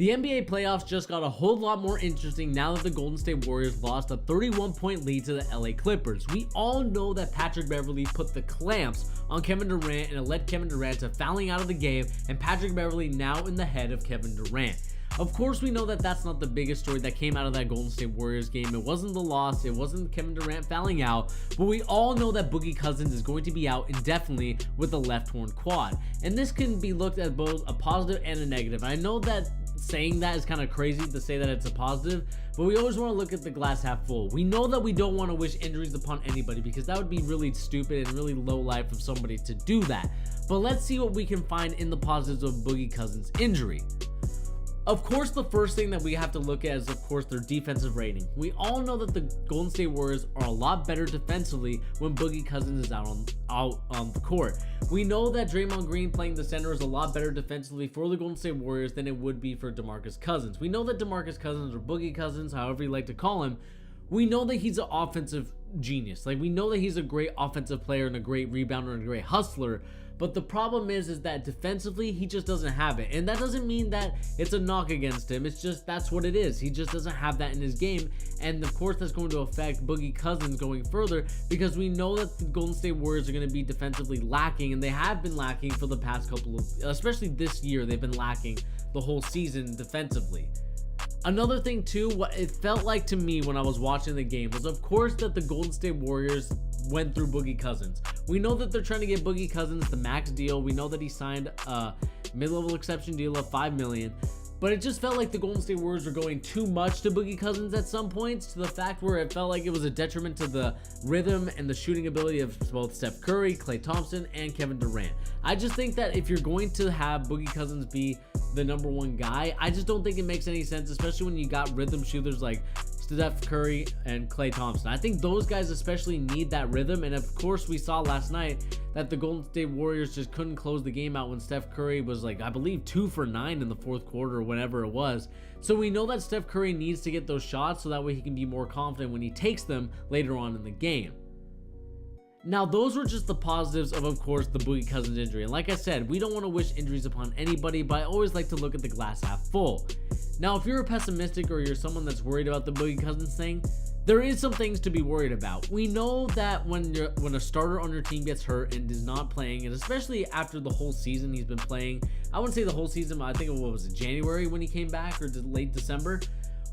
The NBA playoffs just got a whole lot more interesting now that the Golden State Warriors lost a 31-point lead to the LA Clippers. We all know that Patrick Beverley put the clamps on Kevin Durant and it led Kevin Durant to fouling out of the game, and Patrick Beverley now in the head of Kevin Durant. Of course, we know that that's not the biggest story that came out of that Golden State Warriors game. It wasn't the loss, it wasn't Kevin Durant fouling out, but we all know that Boogie Cousins is going to be out indefinitely with a left torn quad. And this can be looked at both a positive and a negative. I know that saying that is kind of crazy to say that it's a positive, but we always want to look at the glass half full. We know that we don't want to wish injuries upon anybody because that would be really stupid and really low life of somebody to do that. But let's see what we can find in the positives of Boogie Cousins' injury. Of course, the first thing that we have to look at is, of course, their defensive rating. We all know that the Golden State Warriors are a lot better defensively when Boogie Cousins is out on the court. We know that Draymond Green playing the center is a lot better defensively for the Golden State Warriors than it would be for DeMarcus Cousins. We know that DeMarcus Cousins, or Boogie Cousins, however you like to call him, we know that he's an offensive genius. Like, we know that he's a great offensive player and a great rebounder and a great hustler. But the problem is that defensively, he just doesn't have it. And that doesn't mean that it's a knock against him. It's just that's what it is. He just doesn't have that in his game. And of course, that's going to affect Boogie Cousins going further because we know that the Golden State Warriors are going to be defensively lacking. And they have been lacking for the past couple of, especially this year, they've been lacking the whole season defensively. Another thing too, what it felt like to me when I was watching the game was, of course, that the Golden State Warriors went through Boogie Cousins. We know that they're trying to get Boogie Cousins the max deal. We know that he signed a mid-level exception deal of $5 million. But it just felt like the Golden State Warriors were going too much to Boogie Cousins at some points, to the fact where it felt like it was a detriment to the rhythm and the shooting ability of both Steph Curry, Klay Thompson, and Kevin Durant. I just think that if you're going to have Boogie Cousins be the number one guy, I just don't think it makes any sense, especially when you got rhythm shooters like Steph Curry and Klay Thompson. I think those guys especially need that rhythm, and of course we saw last night that the Golden State Warriors just couldn't close the game out when Steph Curry was like, I believe 2 for 9 in the fourth quarter or whenever it was. So we know that Steph Curry needs to get those shots so that way he can be more confident when he takes them later on in the game. Now, those were just the positives of course, the Boogie Cousins injury. And like I said, we don't want to wish injuries upon anybody, but I always like to look at the glass half full. Now, if you're a pessimistic or you're someone that's worried about the Boogie Cousins thing, there is some things to be worried about. We know that when a starter on your team gets hurt and is not playing, and especially after the whole season he's been playing, I wouldn't say the whole season, but I think it was January when he came back, or late December.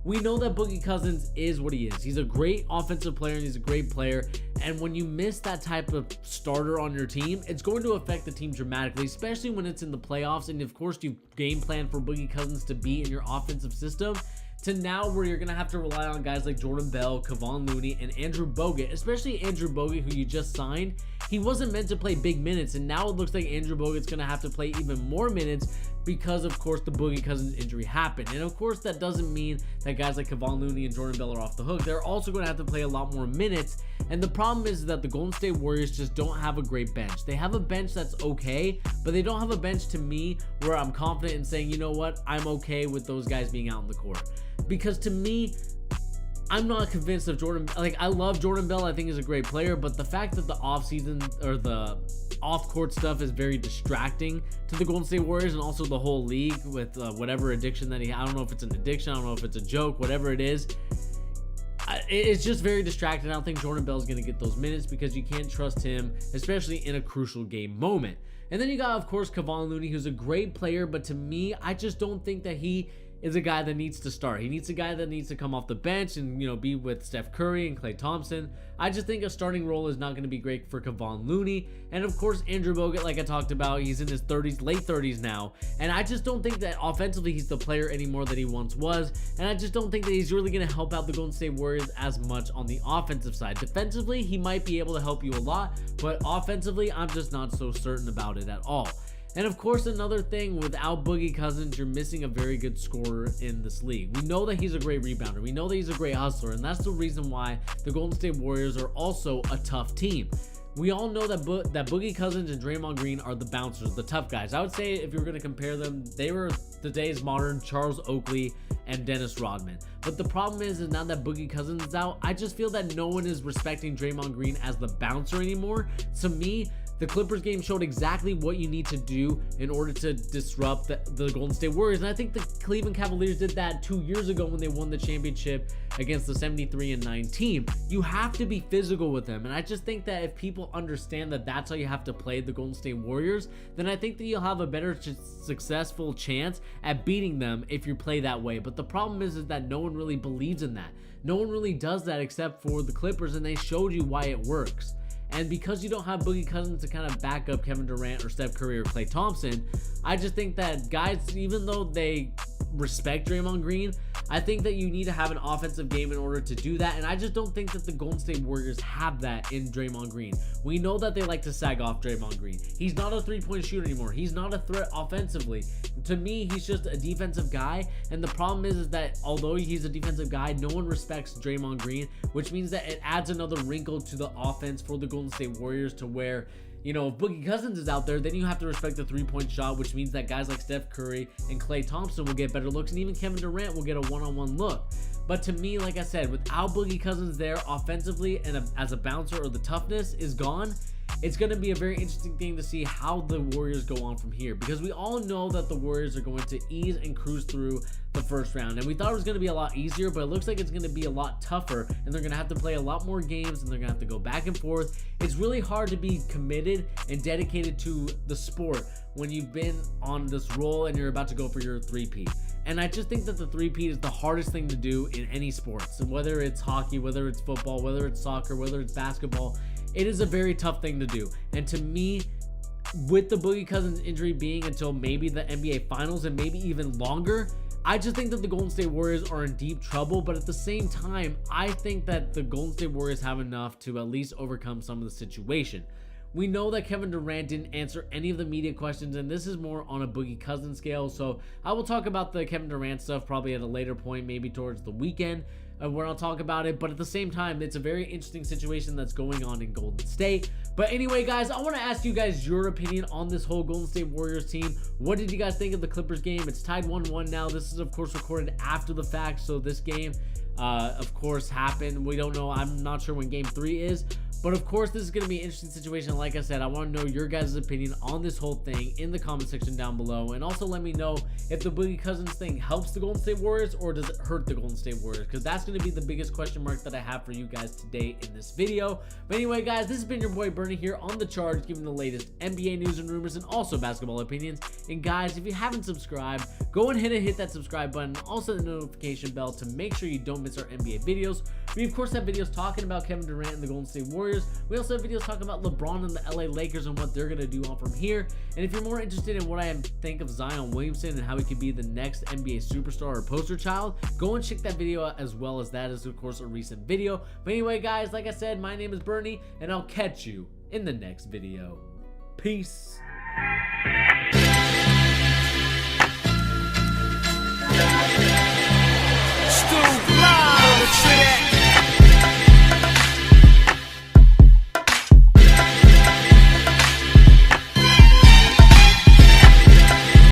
We know that Boogie Cousins is what he is. He's a great offensive player and he's a great player. And when you miss that type of starter on your team, it's going to affect the team dramatically, especially when it's in the playoffs. And of course, you game plan for Boogie Cousins to be in your offensive system, to now where you're going to have to rely on guys like Jordan Bell, Kevon Looney, and Andrew Bogut, especially Andrew Bogut, who you just signed. He wasn't meant to play big minutes, and now it looks like Andrew Bogut's going to have to play even more minutes because, of course, the Boogie Cousins injury happened. And, of course, that doesn't mean that guys like Kevon Looney and Jordan Bell are off the hook. They're also going to have to play a lot more minutes, and the problem is that the Golden State Warriors just don't have a great bench. They have a bench that's okay, but they don't have a bench, to me, where I'm confident in saying, you know what, I'm okay with those guys being out on the court. Because to me, I'm not convinced of Jordan. Like, I love Jordan Bell. I think he's a great player, but the fact that the offseason or the off-court stuff is very distracting to the Golden State Warriors and also the whole league with whatever addiction that I don't know if it's an addiction. I don't know if it's a joke, whatever it is. It's just very distracting. I don't think Jordan Bell is going to get those minutes because you can't trust him, especially in a crucial game moment. And then you got, of course, Kevon Looney, who's a great player, but to me, I just don't think that he is a guy that needs to start. He needs a guy that needs to come off the bench and, be with Steph Curry and Klay Thompson. I just think a starting role is not going to be great for Kevon Looney. And of course, Andrew Bogut, like I talked about, he's in his 30s, late 30s now. And I just don't think that offensively he's the player anymore that he once was. And I just don't think that he's really going to help out the Golden State Warriors as much on the offensive side. Defensively, he might be able to help you a lot, but offensively, I'm just not so certain about it at all. And of course, another thing, without Boogie Cousins, you're missing a very good scorer in this league. We know that he's a great rebounder. We know that he's a great hustler, and that's the reason why the Golden State Warriors are also a tough team. We all know that Boogie Cousins and Draymond Green are the bouncers, the tough guys. I would say if you were going to compare them, they were today's modern Charles Oakley and Dennis Rodman. But the problem is now that Boogie Cousins is out, I just feel that no one is respecting Draymond Green as the bouncer anymore. To me, The Clippers game showed exactly what you need to do in order to disrupt the Golden State Warriors, and I think the Cleveland Cavaliers did that 2 years ago when they won the championship against the 73-9 team. You have to be physical with them, and I just think that if people understand that that's how you have to play the Golden State Warriors, then I think that you'll have a better successful chance at beating them if you play that way. But the problem is that no one really believes in that. No one really does that except for the Clippers, and they showed you why it works. And because you don't have Boogie Cousins to kind of back up Kevin Durant or Steph Curry or Klay Thompson, I just think that guys, even though they respect Draymond Green, I think that you need to have an offensive game in order to do that, and I just don't think that the Golden State Warriors have that in Draymond Green. We know that they like to sag off Draymond Green. He's not a three-point shooter anymore. He's not a threat offensively. To me, he's just a defensive guy, and the problem is that although he's a defensive guy, no one respects Draymond Green, which means that it adds another wrinkle to the offense for the Golden State Warriors to where, you know, if Boogie Cousins is out there, then you have to respect the three-point shot, which means that guys like Steph Curry and Klay Thompson will get better looks, and even Kevin Durant will get a one-on-one look. But to me, like I said, without Boogie Cousins there offensively and as a bouncer, or the toughness is gone, it's going to be a very interesting thing to see how the Warriors go on from here, because we all know that the Warriors are going to ease and cruise through the first round, and we thought it was going to be a lot easier, but it looks like it's going to be a lot tougher, and they're going to have to play a lot more games, and they're going to have to go back and forth. It's really hard to be committed and dedicated to the sport when you've been on this roll and you're about to go for your three-peat. And I just think that the three-peat is the hardest thing to do in any sports, and whether it's hockey, whether it's football, whether it's soccer, whether it's basketball, it is a very tough thing to do. And to me, with the Boogie Cousins injury being until maybe the NBA Finals and maybe even longer, I just think that the Golden State Warriors are in deep trouble. But at the same time, I think that the Golden State Warriors have enough to at least overcome some of the situation. We know that Kevin Durant didn't answer any of the media questions, and this is more on a Boogie Cousins scale, so I will talk about the Kevin Durant stuff probably at a later point, maybe towards the weekend, where I'll talk about it. But at the same time, it's a very interesting situation that's going on in Golden State. But anyway, guys, I want to ask you guys your opinion on this whole Golden State Warriors team. What did you guys think of the Clippers game? It's tied 1-1 now. This is, of course, recorded after the fact, so this game, of course, happened. We don't know. I'm not sure when game 3 is. But of course, this is going to be an interesting situation. Like I said, I want to know your guys' opinion on this whole thing in the comment section down below. And also let me know if the Boogie Cousins thing helps the Golden State Warriors or does it hurt the Golden State Warriors, because that's going to be the biggest question mark that I have for you guys today in this video. But anyway, guys, this has been your boy Bernie here on The Charge, giving the latest NBA news and rumors and also basketball opinions. And guys, if you haven't subscribed, go ahead and hit that subscribe button, also the notification bell to make sure you don't miss our NBA videos. We of course have videos talking about Kevin Durant and the Golden State Warriors. We also have videos talking about LeBron and the LA Lakers and what they're going to do on from here. And if you're more interested in what I think of Zion Williamson and how he could be the next NBA superstar or poster child, go and check that video out, as well as that is of course a recent video. But anyway, guys, like I said, my name is Bernie, and I'll catch you in the next video. Peace.